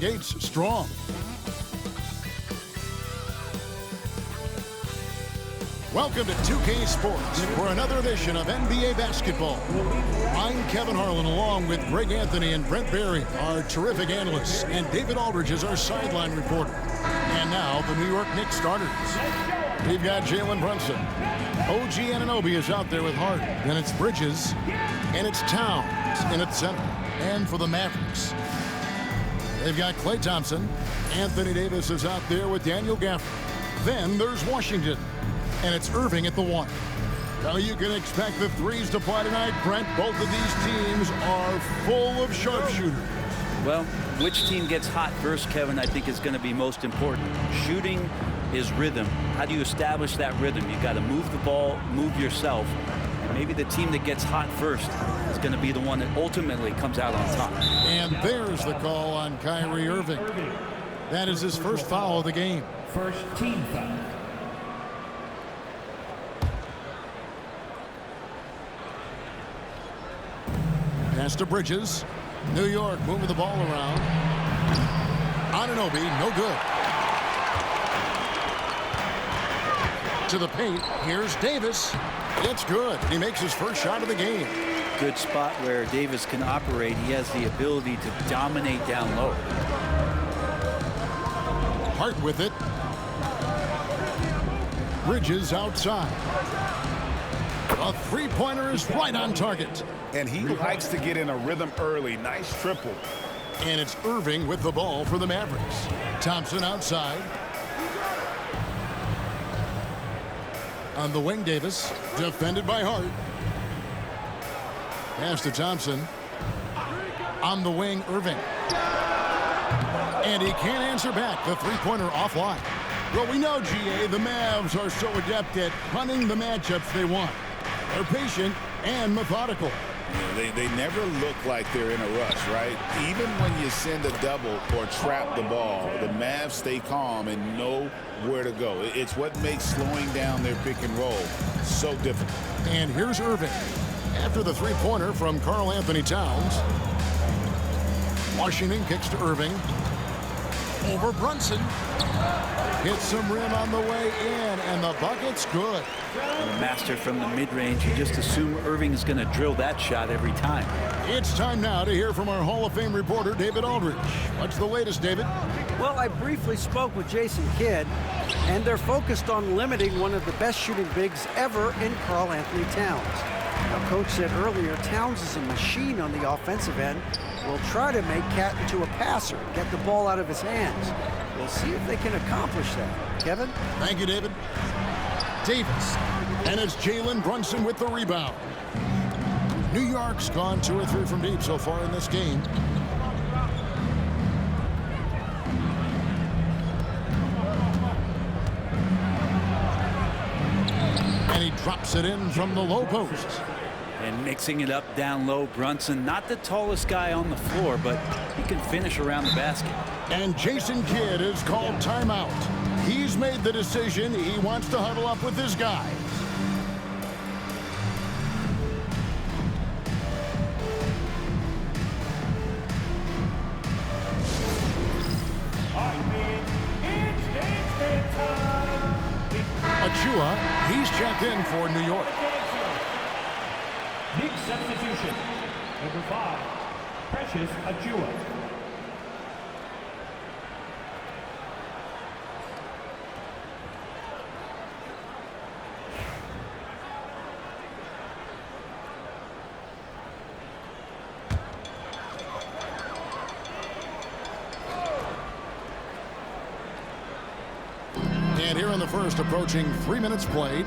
Gates strong. Welcome to 2K Sports for another edition of NBA basketball. I'm Kevin Harlan along with Greg Anthony and Brent Barry, our terrific analysts, and David Aldridge is our sideline reporter. And now the New York Knicks starters. We've got Jalen Brunson. OG Anunoby is out there with Hart. Then it's Bridges. And it's Towns in at center. And for the Mavericks, they've got Klay Thompson. Anthony Davis is out there with Daniel Gafford. Then there's Washington. And it's Irving at the one. Now you can expect the threes to fly tonight, Brent. Both of these teams are full of sharpshooters. Well, which team gets hot first, Kevin, I think is going to be most important. Shooting is rhythm. How do you establish that rhythm? You've got to move the ball, move yourself. And maybe the team that gets hot first is going to be the one that ultimately comes out on top. And there's the call on Kyrie Irving. That is his first foul of the game. First team foul. Pass to Bridges. New York moving the ball around. Anunoby, no good. To the paint. Here's Davis. It's good. He makes his first shot of the game. Good spot where Davis can operate. He has the ability to dominate down low. Hart with it. Bridges outside. A three-pointer is right on target. And he likes to get in a rhythm early. Nice triple. And it's Irving with the ball for the Mavericks. Thompson outside. On the wing, Davis. Defended by Hart. Pass to Thompson. On the wing, Irving. And he can't answer back. The three-pointer offline. Well, we know, GA, the Mavs are so adept at hunting the matchups they want. They're patient and methodical. Yeah, they never look like they're in a rush, right? Even when you send a double or trap the ball, the Mavs stay calm and know where to go. It's what makes slowing down their pick and roll so difficult. And here's Irving. After the three-pointer from Karl Anthony Towns. Washington kicks to Irving. Over Brunson. Hits some rim on the way in, and the bucket's good. And a master from the mid-range. You just assume Irving is going to drill that shot every time. It's time now to hear from our Hall of Fame reporter, David Aldridge. What's the latest, David? Well, I briefly spoke with Jason Kidd, and they're focused on limiting one of the best shooting bigs ever in Karl Anthony Towns. Now, Coach said earlier, Towns is a machine on the offensive end. Will try to make Cat into a passer, get the ball out of his hands. We'll see if they can accomplish that. Kevin? Thank you, David. Davis. And it's Jalen Brunson with the rebound. New York's gone 2 or 3 from deep so far in this game. And he drops it in from the low post. And mixing it up down low, Brunson, not the tallest guy on the floor, but he can finish around the basket. And Jason Kidd is called timeout. He's made the decision. He wants to huddle up with his guys. Achua, he's checked in for New York. Big substitution. Number 5, Precious Achua. And here in the first, approaching 3 minutes played.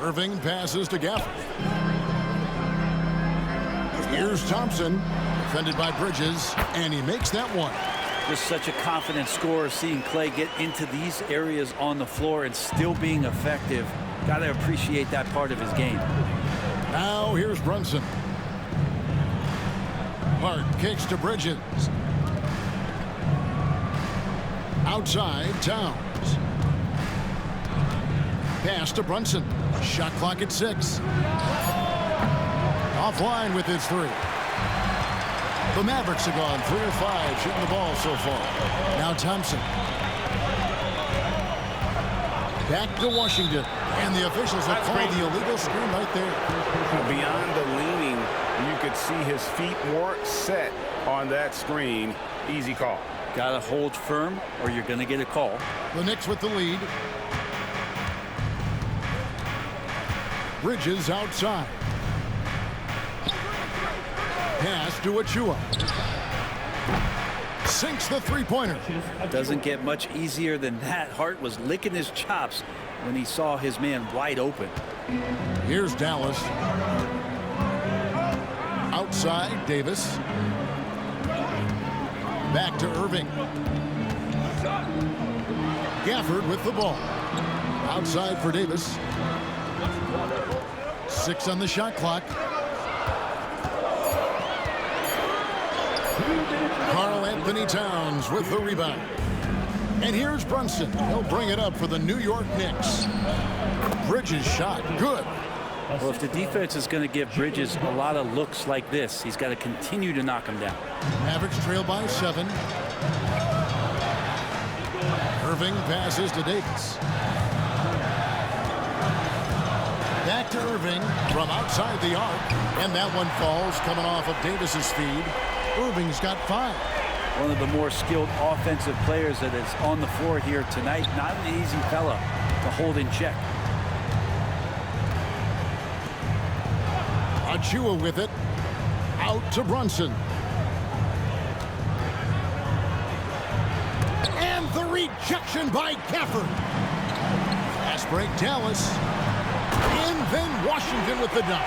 Irving passes to Gafford. Here's Thompson, defended by Bridges, and he makes that one. Just such a confident scorer, seeing Klay get into these areas on the floor and still being effective. Got to appreciate that part of his game. Now here's Brunson. Hart kicks to Bridges. Outside, Towns. Pass to Brunson. Shot clock at 6. Offline with his 3. The Mavericks have gone 3 of 5 shooting the ball so far. Now Thompson. Back to Washington. And the officials have called the illegal screen right there. Beyond the leaning, you could see his feet weren't set on that screen. Easy call. Got to hold firm or you're going to get a call. The Knicks with the lead. Bridges outside. Pass to Achua. Sinks the three-pointer. Doesn't get much easier than that. Hart was licking his chops when he saw his man wide open. Here's Dallas. Outside, Davis. Back to Irving. Gafford with the ball. Outside for Davis. 6 on the shot clock. Karl Anthony Towns with the rebound. And here's Brunson. He'll bring it up for the New York Knicks. Bridges shot. Good. Well, if the defense is going to give Bridges a lot of looks like this, he's got to continue to knock him down. Mavericks trail by 7. Irving passes to Davis. Back to Irving from outside the arc. And that one falls coming off of Davis's feed. Irving's got 5. One of the more skilled offensive players that is on the floor here tonight. Not an easy fella to hold in check. Achua with it. Out to Brunson. And the rejection by Gafford. Fast break, Dallas. And then Washington with the dunk.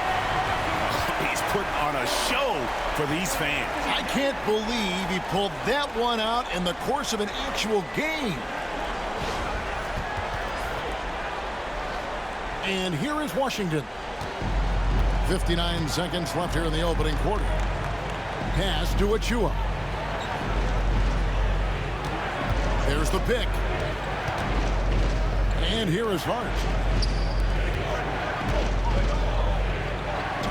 He's put on a show for these fans. I can't believe he pulled that one out in the course of an actual game. And here is Washington. 59 seconds left here in the opening quarter. Pass to Achua. There's the pick. And here is Hart.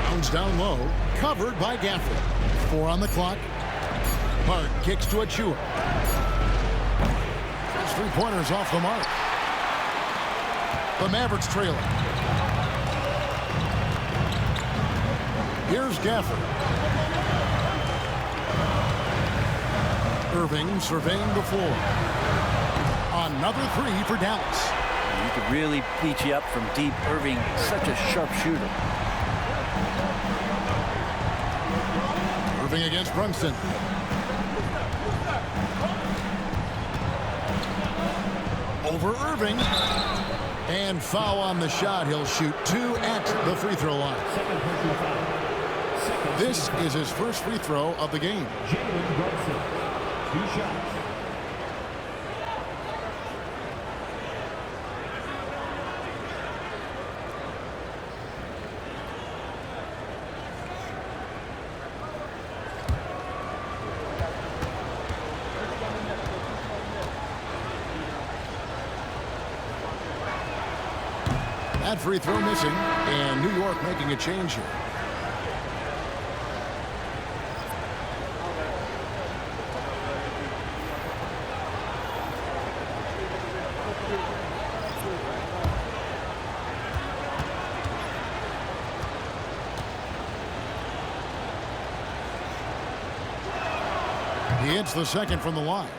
Towns down low. Covered by Gafford. 4 on the clock. Hart kicks to Achua. His three-pointers off the mark. The Mavericks trailing. Here's Gafford. Irving surveying the floor. Another 3 for Dallas. You could really beat you up from deep. Irving, such a sharp shooter. Irving against Brunson. Over Irving. And foul on the shot. He'll shoot 2 at the free throw line. This is his first free throw of the game. Jalen Brunson, 2 shots. That free throw missing, and New York making a change here. He hits the second from the line.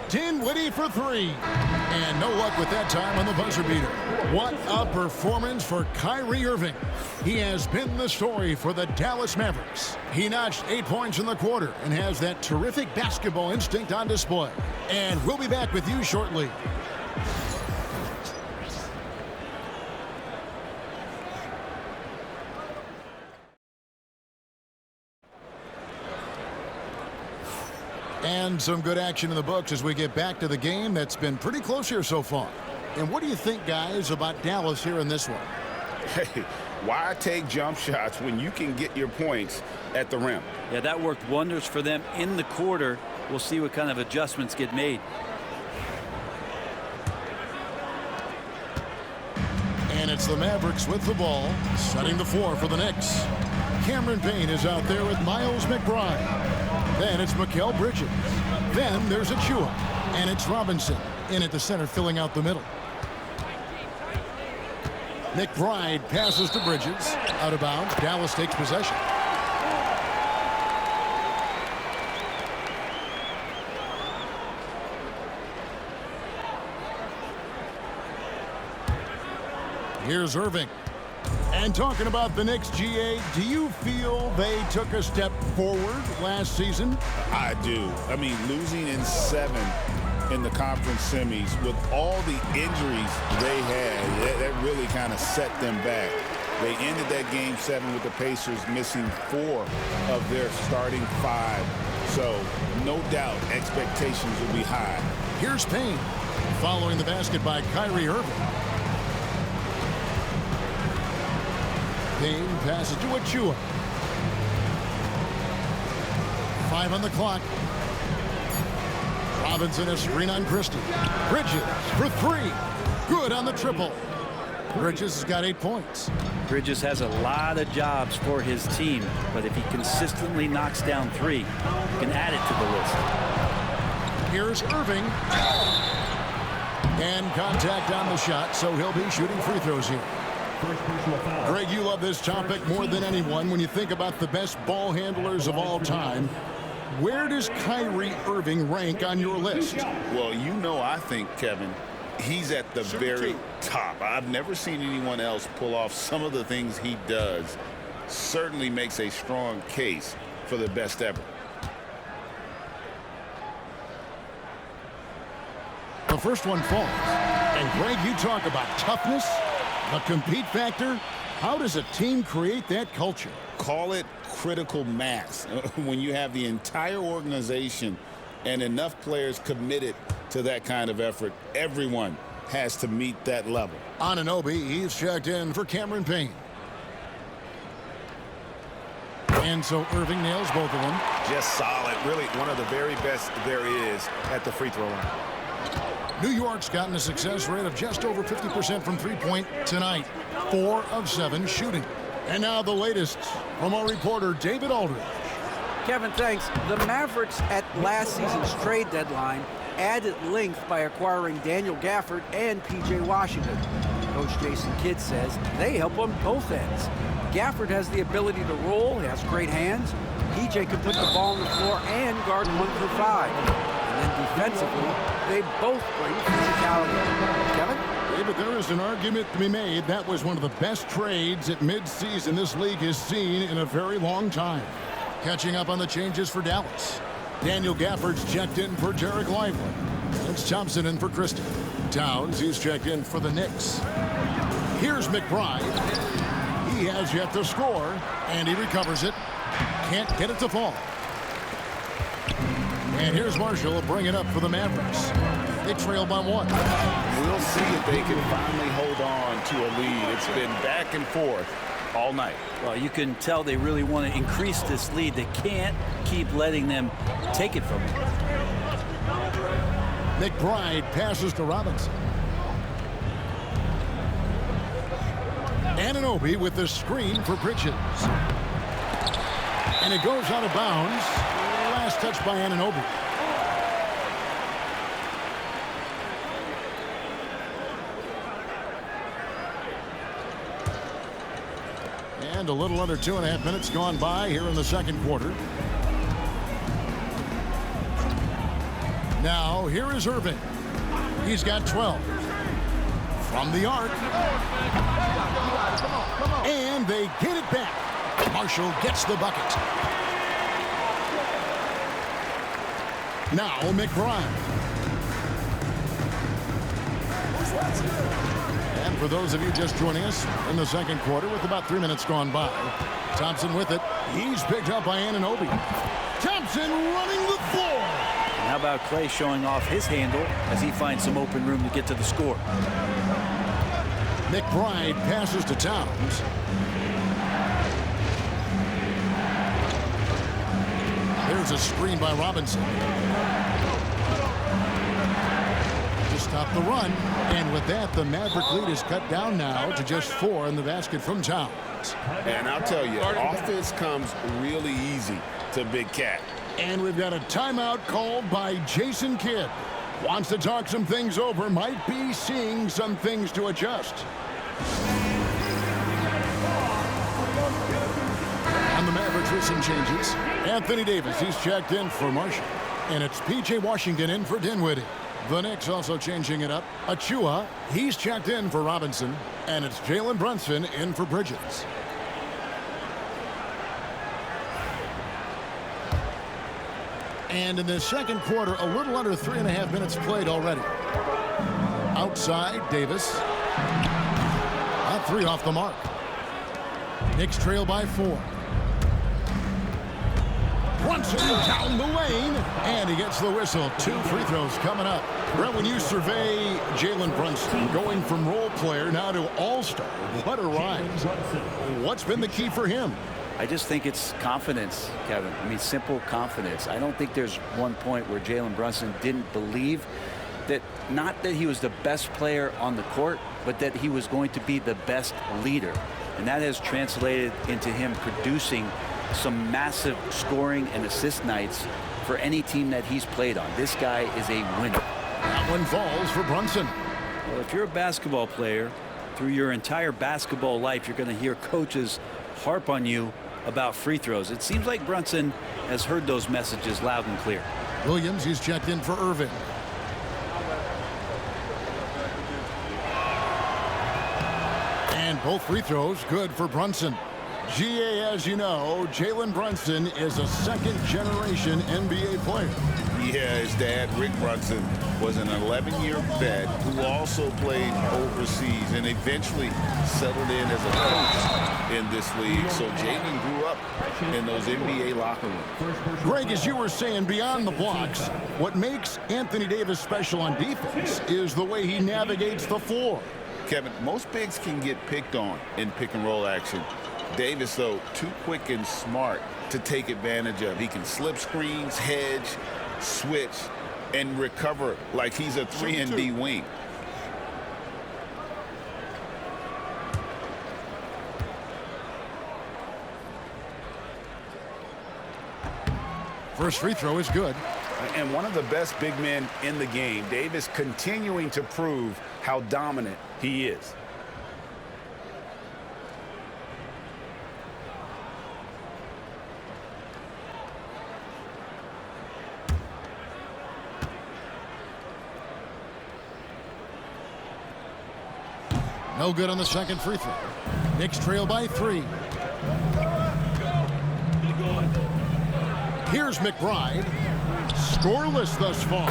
Dinwiddie for 3. And no luck with that time on the buzzer beater. What a performance for Kyrie Irving. He has been the story for the Dallas Mavericks. He notched 8 points in the quarter and has that terrific basketball instinct on display. And we'll be back with you shortly. And some good action in the books as we get back to the game that's been pretty close here so far. And what do you think, guys, about Dallas here in this one? Hey, why take jump shots when you can get your points at the rim? Yeah, that worked wonders for them in the quarter. We'll see what kind of adjustments get made. And it's the Mavericks with the ball, setting the floor for the Knicks. Cameron Payne is out there with Miles McBride. Then it's Mikal Bridges. Then there's Achua. And it's Robinson in at the center, filling out the middle. McBride passes to Bridges. Out of bounds. Dallas takes possession. Here's Irving. And talking about the Knicks, GA, do you feel they took a step forward last season? I do. I mean, losing in 7 in the conference semis with all the injuries they had, that really kind of set them back. They ended that game 7 with the Pacers missing 4 of their starting 5. So, no doubt, expectations will be high. Here's Payne, following the basket by Kyrie Irving. Payne passes to Achua. 5 on the clock. Robinson a screen on Christie. Bridges for 3. Good on the triple. Bridges has got 8 points. Bridges has a lot of jobs for his team, but if he consistently knocks down 3, he can add it to the list. Here's Irving. And contact on the shot, so he'll be shooting free throws here. Greg, you love this topic more than anyone. When you think about the best ball handlers of all time, where does Kyrie Irving rank on your list? Well, you know, I think, Kevin, he's at the very top. I've never seen anyone else pull off some of the things he does. Certainly makes a strong case for the best ever. The first one falls. And Greg, you talk about toughness, the compete factor. How does a team create that culture? Call it critical mass. When you have the entire organization and enough players committed to that kind of effort, everyone has to meet that level. Anunoby, he's checked in for Cameron Payne. And so Irving nails both of them. Just solid. Really one of the very best there is at the free throw line. New York's gotten a success rate of just over 50% from three-point tonight. 4 of 7 shooting. And now the latest from our reporter, David Aldridge. Kevin, thanks. The Mavericks at last season's trade deadline added length by acquiring Daniel Gafford and P.J. Washington. Coach Jason Kidd says they help on both ends. Gafford has the ability to roll, he has great hands. P.J. can put the ball on the floor and guard 1 through 5. And then defensively, they both bring physicality. Kevin? But there is an argument to be made. That was one of the best trades at midseason this league has seen in a very long time. Catching up on the changes for Dallas. Daniel Gafford's checked in for Derek Lively. It's Thompson in for Christie. Towns, he's checked in for the Knicks. Here's McBride. He has yet to score, and he recovers it. Can't get it to fall. And here's Marshall bring it up for the Mavericks. They trail by 1. We'll see if they can finally hold on to a lead. It's been back and forth all night. Well, you can tell they really want to increase this lead. They can't keep letting them take it from them. McBride passes to Robinson. Anunoby with the screen for Bridges. And it goes out of bounds. Last touch by Anunoby. And a little under 2.5 minutes gone by here in the second quarter. Now, here is Irving. He's got 12. From the arc. And they get it back. Marshall gets the bucket. Now, McBride. And for those of you just joining us in the second quarter with about 3 minutes gone by, Thompson with it. He's picked up by Anunoby. Thompson running the floor. And how about Clay showing off his handle as he finds some open room to get to the score. McBride passes to Towns. There's a screen by Robinson. Just stop the run. And with that, the Maverick lead is cut down now to just 4 in the basket from Towns. And I'll tell you, offense comes really easy to Big Cat. And we've got a timeout called by Jason Kidd. Wants to talk some things over, might be seeing some things to adjust. And the Mavericks with some changes. Anthony Davis, he's checked in for Marshall. And it's P.J. Washington in for Dinwiddie. The Knicks also changing it up. Achua, he's checked in for Robinson. And it's Jalen Brunson in for Bridges. And in the second quarter, a little under 3.5 minutes played already. Outside, Davis. A 3 off the mark. Knicks trail by 4. Brunson down the lane, and he gets the whistle. 2 free throws coming up. Brett, when you survey Jalen Brunson going from role player now to all-star, what a rise. What's been the key for him? I just think it's confidence, Kevin. I mean, simple confidence. I don't think there's one point where Jalen Brunson didn't believe that, not that he was the best player on the court, but that he was going to be the best leader. And that has translated into him producing some massive scoring and assist nights for any team that he's played on. This guy is a winner. That one falls for Brunson. Well, if you're a basketball player, through your entire basketball life, you're going to hear coaches harp on you about free throws. It seems like Brunson has heard those messages loud and clear. Williams, he's checked in for Irving. And both free throws good for Brunson. GA, as you know, Jalen Brunson is a second-generation NBA player. Yeah, his dad, Rick Brunson, was an 11-year vet who also played overseas and eventually settled in as a coach in this league. So Jalen grew up in those NBA locker rooms. Greg, as you were saying, beyond the blocks, what makes Anthony Davis special on defense is the way he navigates the floor. Kevin, most bigs can get picked on in pick-and-roll action. Davis, though, too quick and smart to take advantage of. He can slip screens, hedge, switch, and recover like he's a 3-and-D wing. First free throw is good. And one of the best big men in the game, Davis continuing to prove how dominant he is. No good on the second free throw. Knicks trail by 3. Here's McBride. Scoreless thus far.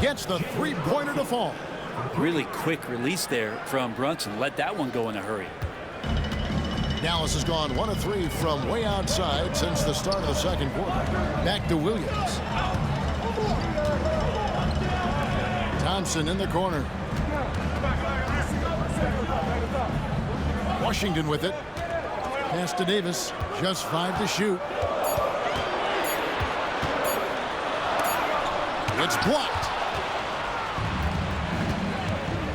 Gets the three-pointer to fall. Really quick release there from Brunson. Let that one go in a hurry. Dallas has gone 1 of 3 from way outside since the start of the second quarter. Back to Williams. Thompson in the corner. Washington with it. Pass to Davis. Just 5 to shoot. It's blocked.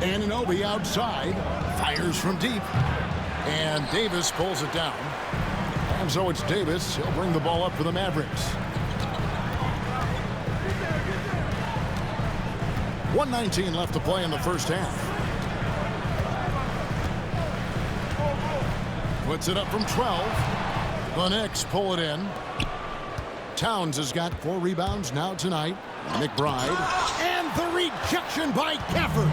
Anunoby outside. Fires from deep. And Davis pulls it down. And so it's Davis. He'll bring the ball up for the Mavericks. 1:19 left to play in the first half. Puts it up from 12. The Knicks pull it in. Towns has got 4 rebounds now tonight. McBride. And the rejection by Gafford.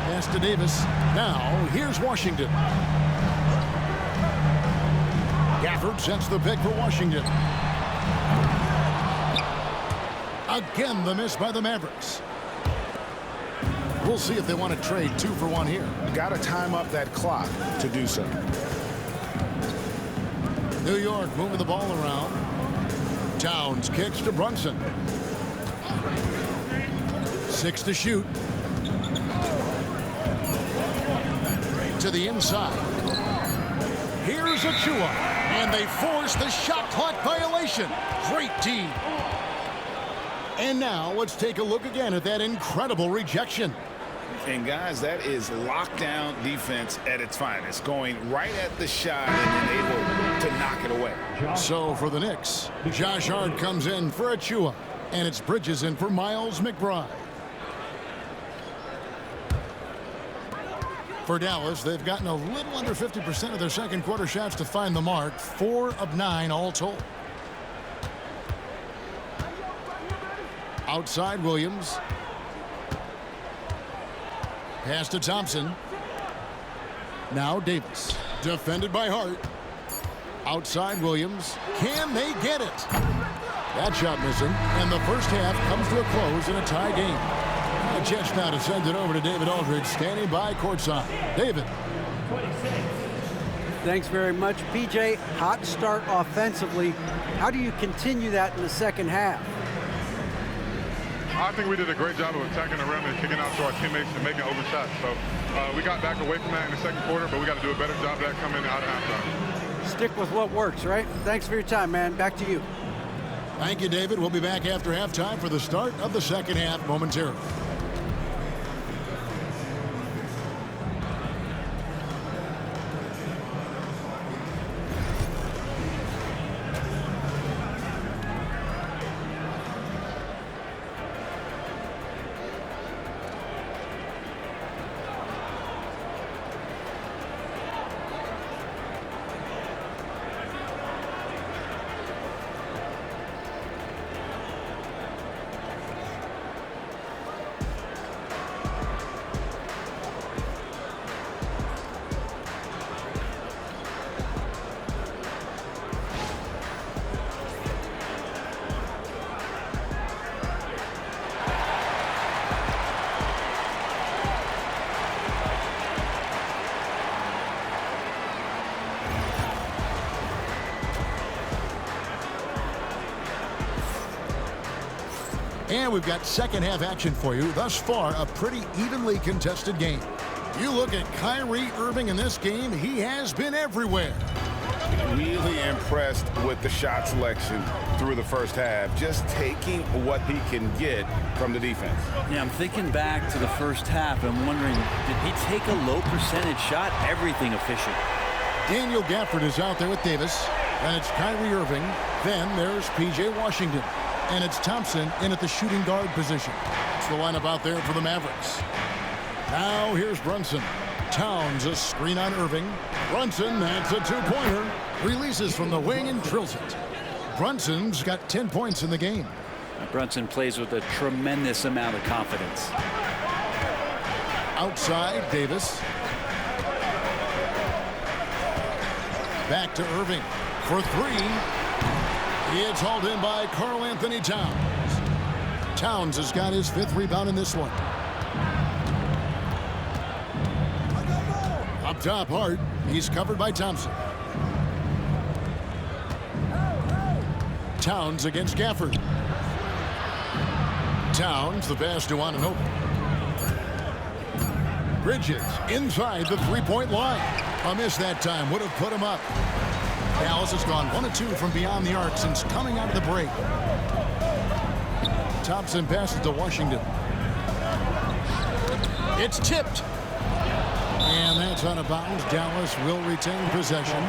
Pass to Davis. Now, here's Washington. Gafford sets the pick for Washington. Again, the miss by the Mavericks. We'll see if they want to trade 2 for 1 here. Got to time up that clock to do so. New York moving the ball around. Towns kicks to Brunson. 6 to shoot. To the inside. Here's Achua. And they force the shot clock violation. Great D. And now let's take a look again at that incredible rejection. And guys, that is lockdown defense at its finest, going right at the shot and then able to knock it away. So for the Knicks, Josh Hart comes in for Achua, and it's Bridges in for Miles McBride. For Dallas, they've gotten a little under 50% of their second quarter shots to find the mark, 4 of 9 all told. Outside Williams. Pass to Thompson. Now Davis. Defended by Hart. Outside Williams. Can they get it? That shot missing. And the first half comes to a close in a tie game. A chance now to send it over to David Aldridge, standing by courtside. David. Thanks very much, PJ. Hot start offensively. How do you continue that in the second half? I think we did a great job of attacking the rim and kicking out to our teammates and making open shots. So we got back away from that in the second quarter, but we got to do a better job of that coming out of halftime. Stick with what works, right? Thanks for your time, man. Back to you. Thank you, David. We'll be back after halftime for the start of the second half momentarily. And we've got second half action for you. Thus far, a pretty evenly contested game. You look at Kyrie Irving in this game, he has been everywhere. Really impressed with the shot selection through the first half, just taking what he can get from the defense. Yeah, I'm thinking back to the first half. I'm wondering, did he take a low percentage shot? Everything efficient. Daniel Gafford is out there with Davis, and it's Kyrie Irving. Then there's P.J. Washington, and it's Thompson in at the shooting guard position. It's the lineup out there for the Mavericks. Now here's Brunson. Towns a screen on Irving. Brunson, that's a two-pointer. Releases from the wing and drills it. Brunson's got 10 points in the game. Brunson plays with a tremendous amount of confidence. Outside, Davis. Back to Irving for three. It's hauled in by Karl Anthony Towns. Towns has got his fifth rebound in this one. Up top, Hart. He's covered by Thompson. Towns against Gafford. Towns, the pass to Anunoby. Bridges inside the three-point line. A miss that time would have put him up. Dallas has gone 1 of 2 from beyond the arc since coming out of the break. Thompson passes to Washington. It's tipped. And that's out of bounds. Dallas will retain possession.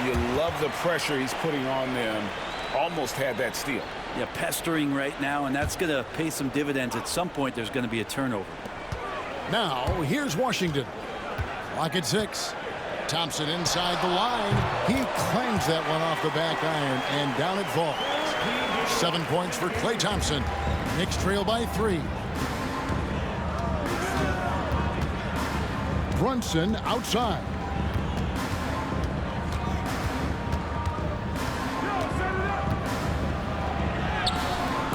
You love the pressure he's putting on them. Almost had that steal. Yeah, pestering right now, and that's going to pay some dividends. At some point, there's going to be a turnover. Now, here's Washington. Lock at 6. Thompson inside the line. He clangs that one off the back iron, and down it falls. 7 points for Klay Thompson. Knicks trail by 3. Brunson outside.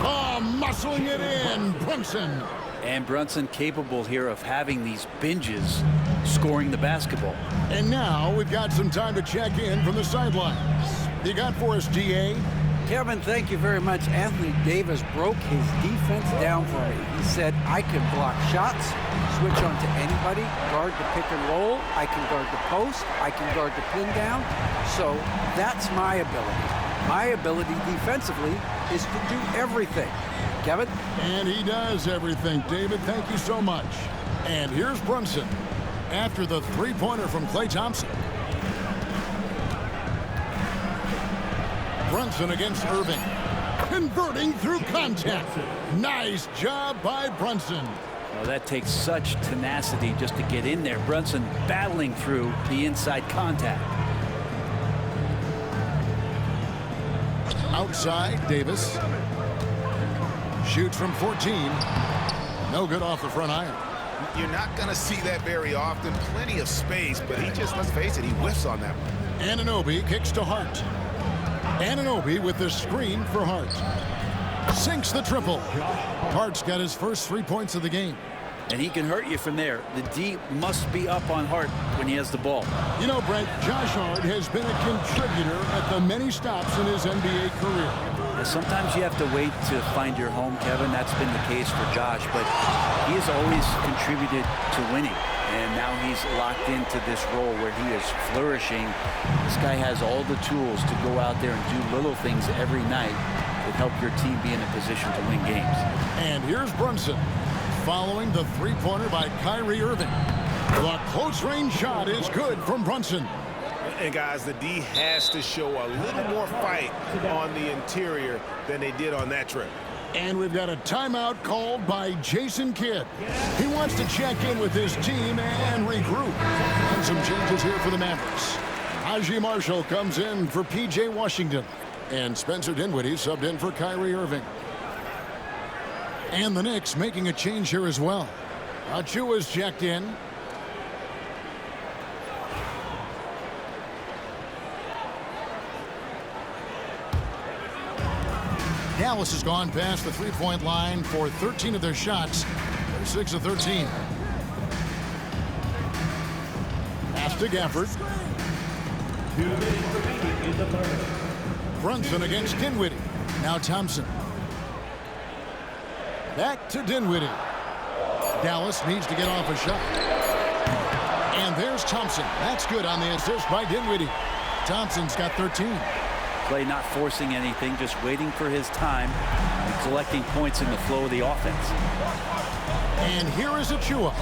Oh, muscling it in, Brunson. And Brunson capable here of having these binges scoring the basketball. And now we've got some time to check in from the sidelines. You got for us, DA? Kevin, thank you very much. Anthony Davis broke his defense down for me. He said, I can block shots, switch on to anybody, guard the pick and roll, I can guard the post, I can guard the pin down. So that's my ability. My ability defensively is to do everything. Kevin? And he does everything. David, thank you so much. And here's Brunson after the three-pointer from Klay Thompson. Brunson against Irving. Converting through contact. Nice job by Brunson. Well, that takes such tenacity just to get in there. Brunson battling through the inside contact. Outside, Davis. Shoots from 14. No good off the front iron. You're not going to see that very often. Plenty of space, but he just, let's face it, he whiffs on that one. Anunoby kicks to Hart. Anunoby with the screen for Hart. Sinks the triple. Hart's got his first 3 points of the game. And he can hurt you from there. The D must be up on Hart when he has the ball. You know, Brent, Josh Hart has been a contributor at the many stops in his NBA career. Sometimes you have to wait to find your home, Kevin. That's been the case for Josh, but he has always contributed to winning. And now he's locked into this role where he is flourishing. This guy has all the tools to go out there and do little things every night that help your team be in a position to win games. And here's Brunson following the three-pointer by Kyrie Irving. The close-range shot is good from Brunson. And guys, the D has to show a little more fight on the interior than they did on that trip. And we've got a timeout called by Jason Kidd. He wants to check in with his team and regroup. And some changes here for the Mavericks. Haji Marshall comes in for P.J. Washington. And Spencer Dinwiddie subbed in for Kyrie Irving. And the Knicks making a change here as well. Achua's checked in. Dallas has gone past the three-point line for 13 of their shots. They're 6 of 13. Pass to Gafford. Brunson against Dinwiddie. Now Thompson. Back to Dinwiddie. Dallas needs to get off a shot. And there's Thompson. That's good on the assist by Dinwiddie. Thompson's got 13. Klay not forcing anything, just waiting for his time and collecting points in the flow of the offense. And here is Achua.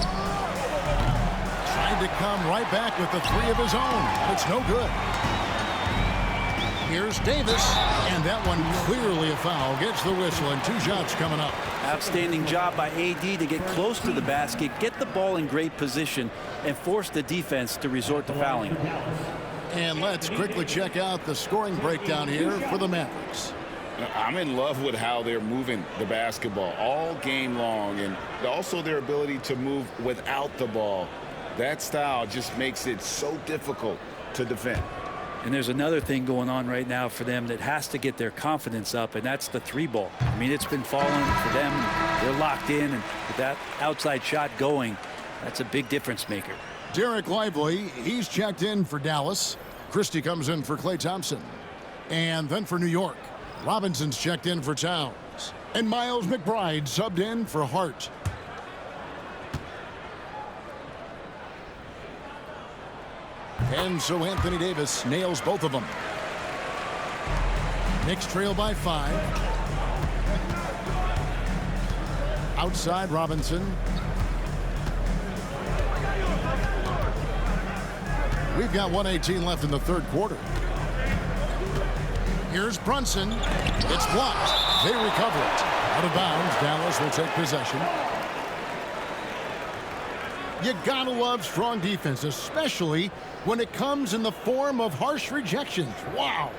Trying to come right back with the three of his own. It's no good. Here's Davis. And that one clearly a foul. Gets the whistle and 2 shots coming up. Outstanding job by AD to get close to the basket, get the ball in great position, and force the defense to resort to fouling. And let's quickly check out the scoring breakdown here for the Mavericks. I'm in love with how they're moving the basketball all game long, and also their ability to move without the ball. That style just makes it so difficult to defend. And there's another thing going on right now for them that has to get their confidence up, and that's the 3-ball. I mean, it's been falling for them. They're locked in, and with that outside shot going, that's a big difference maker. Derek Lively, he's checked in for Dallas. Christie comes in for Klay Thompson. And then for New York, Robinson's checked in for Towns. And Miles McBride subbed in for Hart. And so Anthony Davis nails both of them. Knicks trail by 5. Outside Robinson. We've got 1:18 left in the third quarter. Here's Brunson. It's blocked. They recover it. Out of bounds. Dallas will take possession. You gotta love strong defense, especially when it comes in the form of harsh rejections. Wow.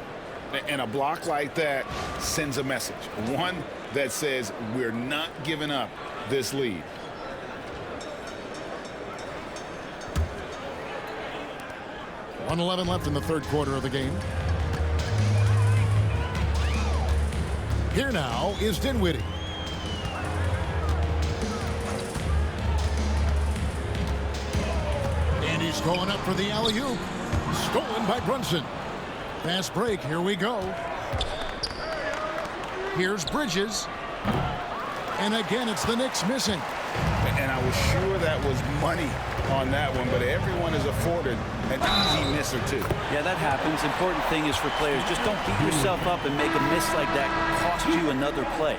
And a block like that sends a message. One that says we're not giving up this lead. .11 left in the third quarter of the game. Here now is Dinwiddie. And he's going up for the alley-oop. Stolen by Brunson. Fast break. Here we go. Here's Bridges. And again, it's the Knicks missing. And I was sure that was money on that one, but everyone is afforded an easy miss or two. Yeah, that happens. Important thing is for players, just don't beat yourself up and make a miss like that cost you another play.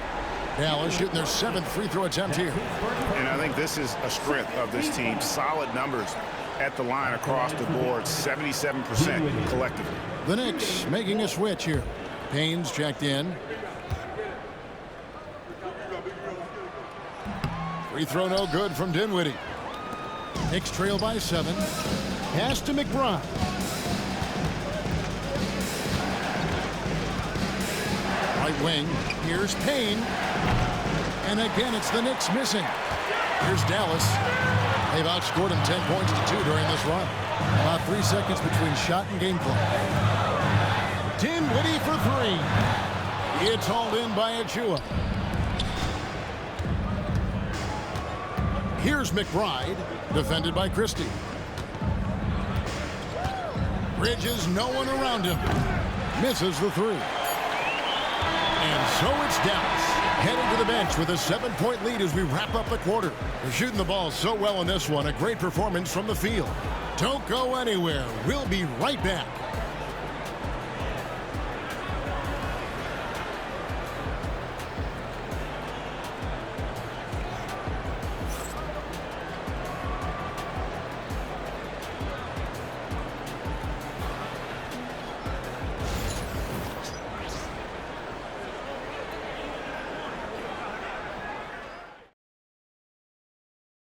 Dallas shooting their 7th free throw attempt here. And I think this is a strength of this team. Solid numbers at the line across the board, 77% collectively. The Knicks making a switch here. Payne's checked in. Free throw no good from Dinwiddie. Knicks trail by 7. Pass to McBride. Right wing. Here's Payne. And again, it's the Knicks missing. Here's Dallas. They've outscored him 10 points to 2 during this run. About 3 seconds between shot and game clock. Dinwiddie for 3. It's hauled in by Achua. Here's McBride, defended by Christie. Bridges, no one around him. Misses the 3. And so it's Dallas heading to the bench with a 7-point lead as we wrap up the quarter. They're shooting the ball so well in this one. A great performance from the field. Don't go anywhere. We'll be right back.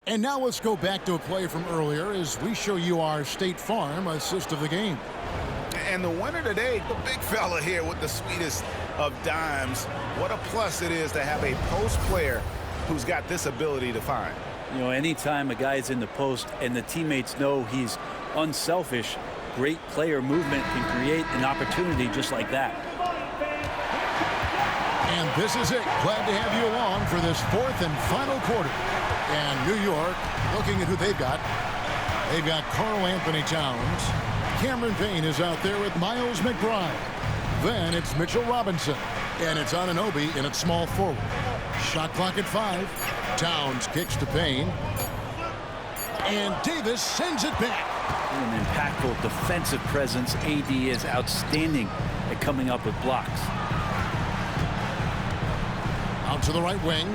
And now let's go back to a play from earlier as we show you our State Farm assist of the game. And the winner today, the big fella here with the sweetest of dimes. What a plus it is to have a post player who's got this ability to find. You know, anytime a guy's in the post and the teammates know he's unselfish, great player movement can create an opportunity just like that. And this is it. Glad to have you along for this 4th and final quarter. And New York, looking at who they've got. They've got Karl Anthony Towns. Cameron Payne is out there with Miles McBride. Then it's Mitchell Robinson. And it's Anunoby in at small forward. Shot clock at 5. Towns kicks to Payne. And Davis sends it back. An impactful defensive presence. AD is outstanding at coming up with blocks. Out to the right wing.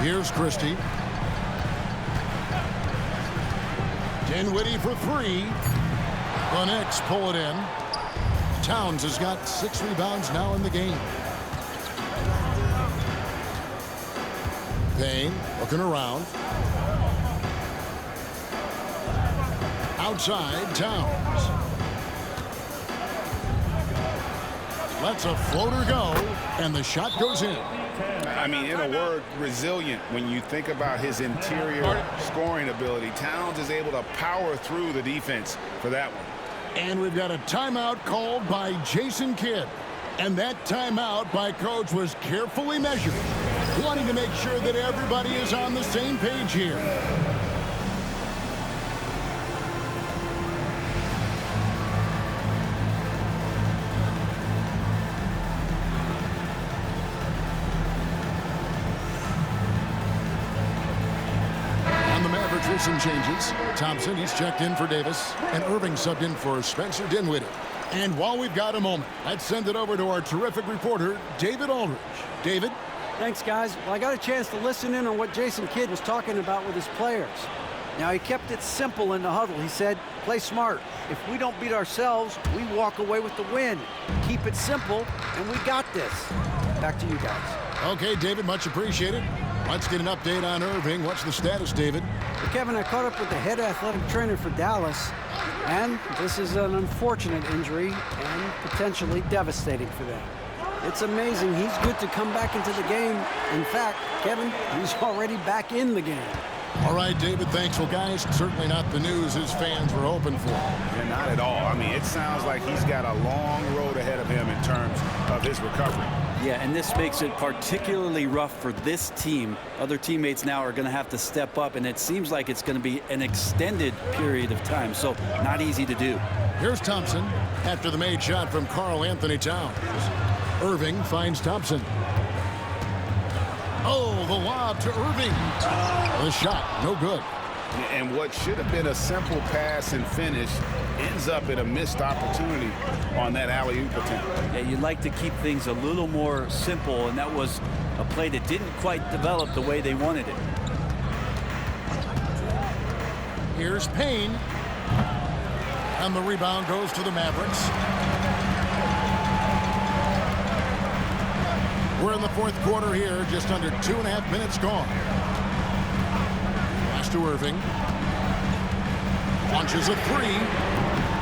Here's Christie. Dinwiddie for 3. The Knicks pull it in. Towns has got 6 rebounds now in the game. Payne looking around. Outside, Towns. Lets a floater go, and the shot goes in. I mean, in a word, resilient. When you think about his interior scoring ability, Towns is able to power through the defense for that one. And we've got a timeout called by Jason Kidd. And that timeout by Coach was carefully measured, wanting to make sure that everybody is on the same page here. Some changes. Thompson, he's checked in for Davis, and Irving subbed in for Spencer Dinwiddie. And while we've got a moment, let's send it over to our terrific reporter, David Aldridge. David? Thanks, guys. Well, I got a chance to listen in on what Jason Kidd was talking about with his players. Now, he kept it simple in the huddle. He said, play smart. If we don't beat ourselves, we walk away with the win. Keep it simple, and we got this. Back to you guys. Okay, David, much appreciated. Let's get an update on Irving. What's the status, David? Well, Kevin, I caught up with the head athletic trainer for Dallas, and this is an unfortunate injury and potentially devastating for them. It's amazing. He's good to come back into the game. In fact, Kevin, he's already back in the game. All right, David, thanks. Well, guys, certainly not the news his fans were hoping for. Yeah, not at all. I mean, it sounds like he's got a long road ahead of him in terms of his recovery. Yeah, and this makes it particularly rough for this team. Other teammates now are going to have to step up, and it seems like it's going to be an extended period of time, so not easy to do. Here's Thompson after the made shot from Karl Anthony Towns. Irving finds Thompson. Oh, the lob to Irving. The shot, no good. And what should have been a simple pass and finish ends up in a missed opportunity on that alley-oop attempt. Yeah, you'd like to keep things a little more simple, and that was a play that didn't quite develop the way they wanted it. Here's Payne. And the rebound goes to the Mavericks. We're in the fourth quarter here, just under 2.5 minutes gone. Pass to Irving. Launches a three.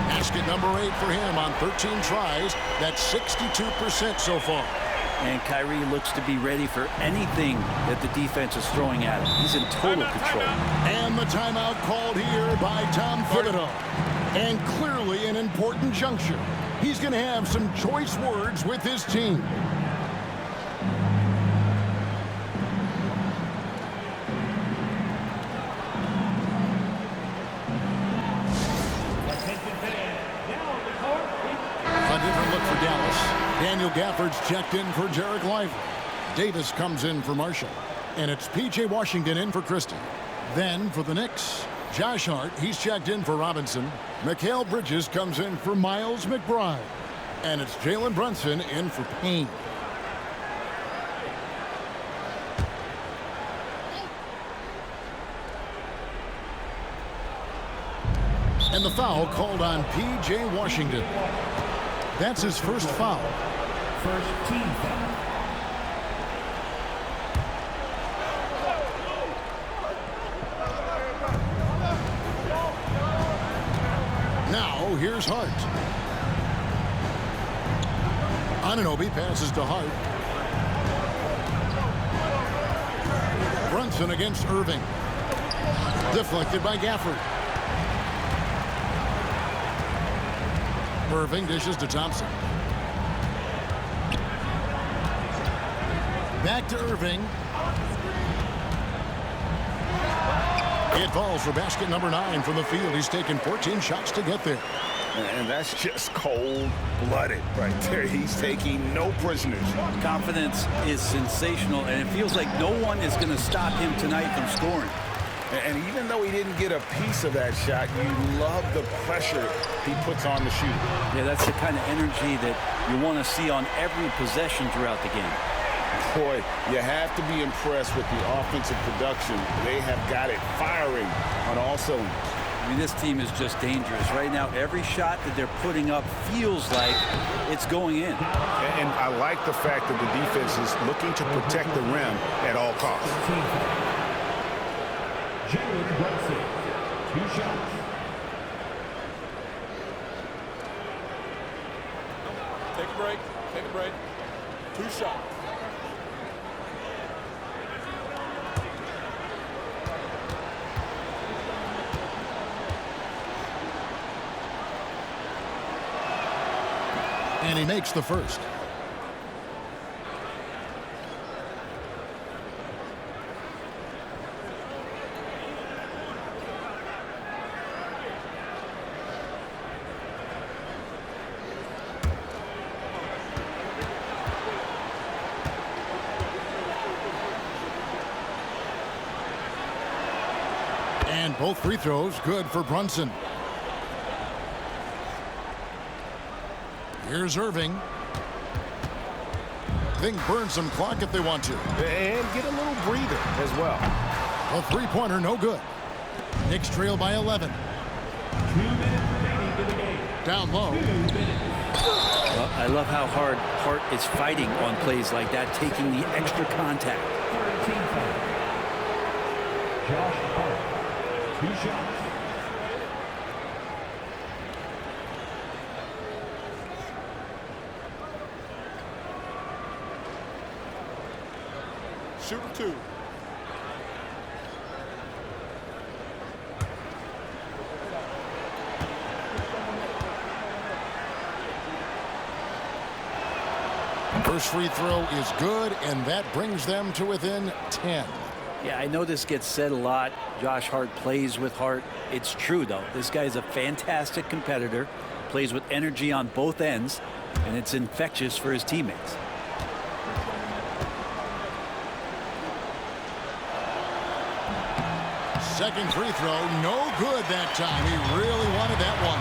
Basket number 8 for him on 13 tries. That's 62% so far. And Kyrie looks to be ready for anything that the defense is throwing at him. He's in total control. And the timeout called here by Tom Thibodeau. And clearly an important juncture. He's going to have some choice words with his team. A different look for Dallas. Daniel Gafford's checked in for Jarek Lively. Davis comes in for Marshall. And it's P.J. Washington in for Christie. Then for the Knicks, Josh Hart, he's checked in for Robinson. Mikal Bridges comes in for Miles McBride. And it's Jalen Brunson in for Payne. And the foul called on P.J. Washington. That's his first foul. First team foul. Now here's Hart. Anunoby passes to Hart. Brunson against Irving. Deflected by Gafford. Irving dishes to Thompson. Back to Irving. It falls for basket number 9 from the field. He's taken 14 shots to get there. And that's just cold-blooded right there. He's taking no prisoners. Confidence is sensational, and it feels like no one is going to stop him tonight from scoring. And even though he didn't get a piece of that shot, you love the pressure he puts on the shooter. Yeah, that's the kind of energy that you want to see on every possession throughout the game. Boy, you have to be impressed with the offensive production. They have got it firing on all cylinders. I mean, this team is just dangerous. Right now, every shot that they're putting up feels like it's going in. And I like the fact that the defense is looking to protect the rim at all costs. Jalen Brunson, 2 shots. Take a break. Take a break. 2 shots. And he makes the first. And both free throws good for Brunson. Here's Irving. They can burn some clock if they want to. And get a little breather as well. A three-pointer, no good. Knicks trail by 11. 2 minutes remaining in the game. Down low. 2 minutes. Well, I love how hard Hart is fighting on plays like that, taking the extra contact. Third team foul. Josh Hart, 2 shots. Shooting 2. First free throw is good, and that brings them to within 10. Yeah, I know this gets said a lot. Josh Hart plays with heart. It's true, though. This guy's a fantastic competitor, plays with energy on both ends, and it's infectious for his teammates. Second free throw, no good that time. He really wanted that one.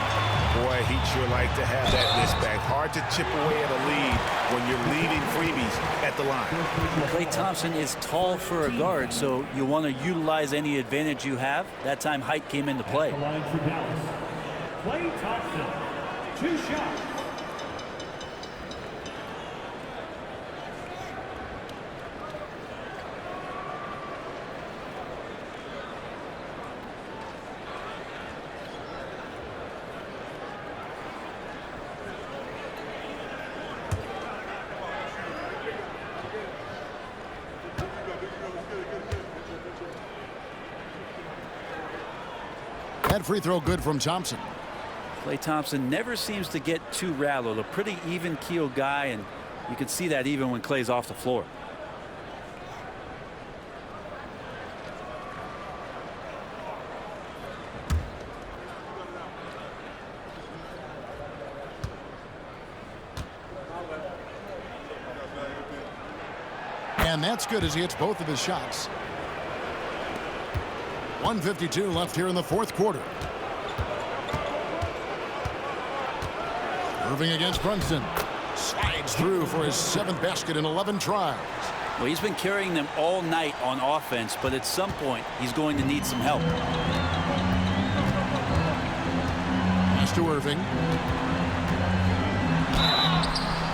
Boy, he'd sure like to have that miss back. Hard to chip away at a lead when you're leaving freebies at the line. Klay Thompson is tall for a guard, so you want to utilize any advantage you have. That time height came into play. The line for Dallas. Klay Thompson, 2 shots. That free throw good from Thompson. Klay Thompson never seems to get too rattled. A pretty even-keeled guy, and you can see that even when Klay's off the floor. And that's good as he hits both of his shots. 1:52 left here in the fourth quarter. Irving against Brunson. Slides through for his 7th basket in 11 tries. Well, he's been carrying them all night on offense, but at some point, he's going to need some help. Pass to Irving.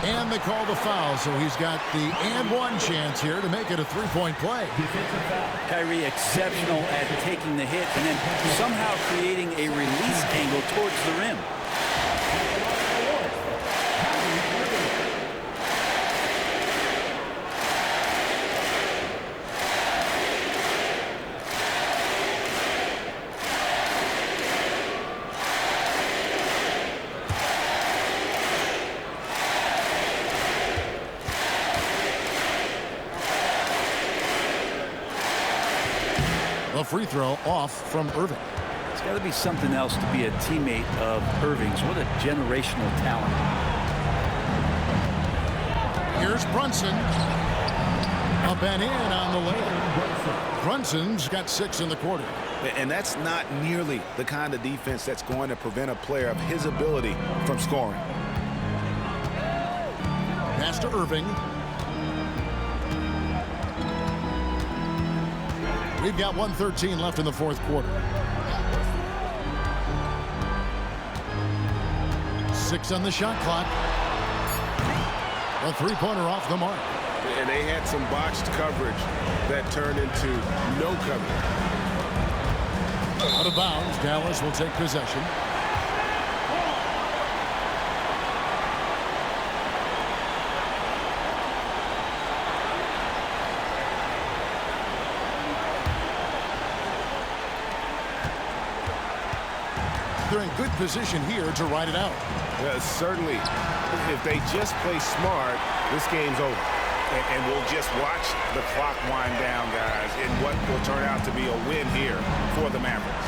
And they call the foul, so he's got the and one chance here to make it a 3-point play. Kyrie exceptional at taking the hit and then somehow creating a release angle towards the rim. A free throw off from Irving. It's got to be something else to be a teammate of Irving's. What a generational talent. Here's Brunson. Up and in on the layup. Brunson's got 6 in the quarter. And that's not nearly the kind of defense that's going to prevent a player of his ability from scoring. Pass to Irving. We've got 1:13 left in the fourth quarter. 6 on the shot clock. A 3-pointer off the mark. And they had some botched coverage that turned into no coverage. Out of bounds, Dallas will take possession. They're in good position here to ride it out. Certainly, if they just play smart, this game's over. And we'll just watch the clock wind down, guys, in what will turn out to be a win here for the Mavericks.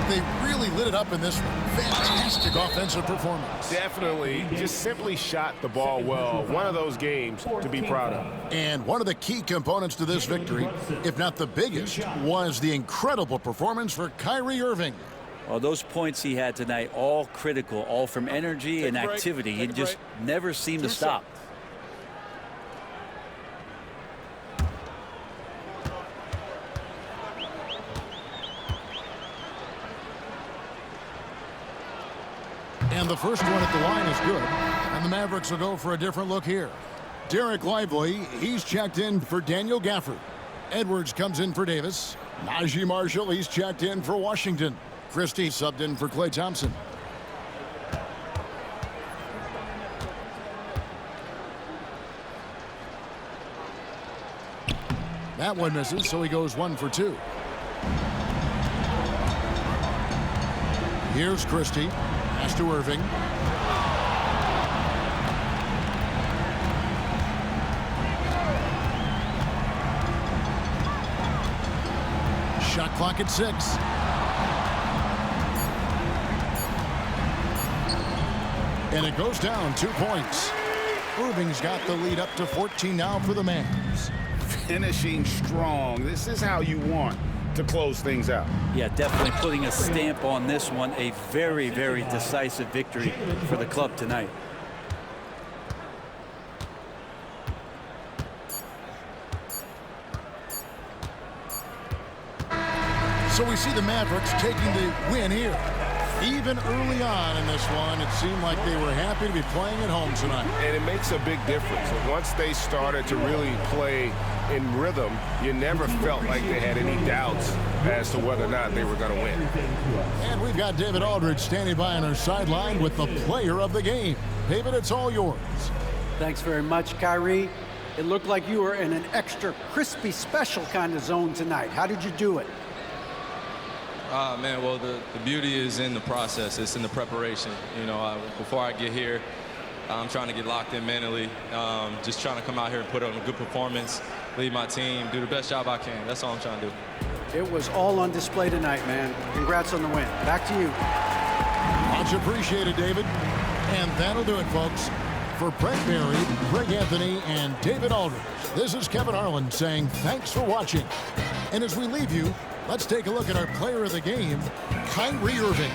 They really lit it up in this one. Fantastic offensive performance. Definitely just simply shot the ball well. One of those games to be proud of. And one of the key components to this victory, if not the biggest, was the incredible performance for Kyrie Irving. Well, those points he had tonight, all critical, all from energy and activity. He just never seemed to stop. And the first one at the line is good. And the Mavericks will go for a different look here. Derek Lively, he's checked in for Daniel Gafford. Edwards comes in for Davis. Najee Marshall, he's checked in for Washington. Christie subbed in for Klay Thompson. That one misses, so he goes 1 for 2. Here's Christie. Pass to Irving. Shot clock at 6. And it goes down 2 points. Irving's got the lead up to 14 now for the Mavs. Finishing strong. This is how you want to close things out. Yeah, definitely putting a stamp on this one. A very, very decisive victory for the club tonight. So we see the Mavericks taking the win here. Even early on in this one, it seemed like they were happy to be playing at home tonight. And it makes a big difference. And once they started to really play in rhythm, you never felt like they had any doubts as to whether or not they were going to win. And we've got David Aldridge standing by on our sideline with the player of the game. David, it's all yours. Thanks very much, Kyrie. It looked like you were in an extra crispy special kind of zone tonight. How did you do it? Man, well, the beauty is in the process. It's in the preparation. You know, before I get here, I'm trying to get locked in mentally. Just trying to come out here and put on a good performance, lead my team, do the best job I can. That's all I'm trying to do. It was all on display tonight, man. Congrats on the win. Back to you. Much appreciated, David. And that'll do it, folks. For Brent Barry, Greg Anthony, and David Aldridge, this is Kevin Harlan saying thanks for watching. And as we leave you, let's take a look at our player of the game, Kyrie Irving.